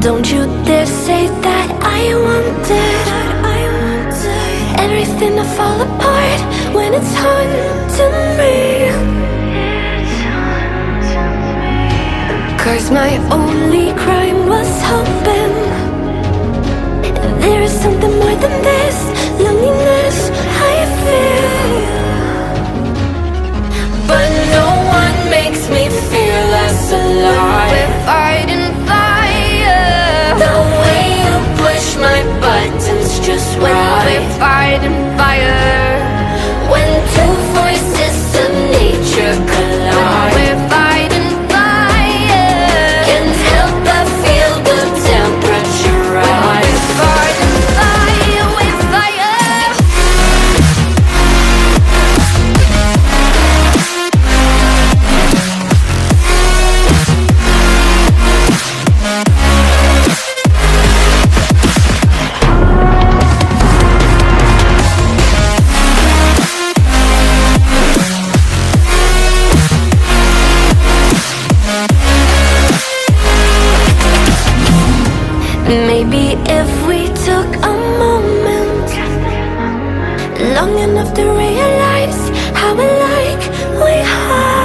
Don't you dare say that I wanted everything to fall apart when it's haunting me. 'Cause my only crime was hoping there is something more than this loneliness I feel. But no one makes me feel less alive. We're fighting fire. The way you push my buttons just right. We're fighting fire. When two voices of nature collide. We're fighting fire. Can't help but feel the temperature rise. We're fighting fire. We're fire. Maybe if we took a moment long enough to realize how alike we are.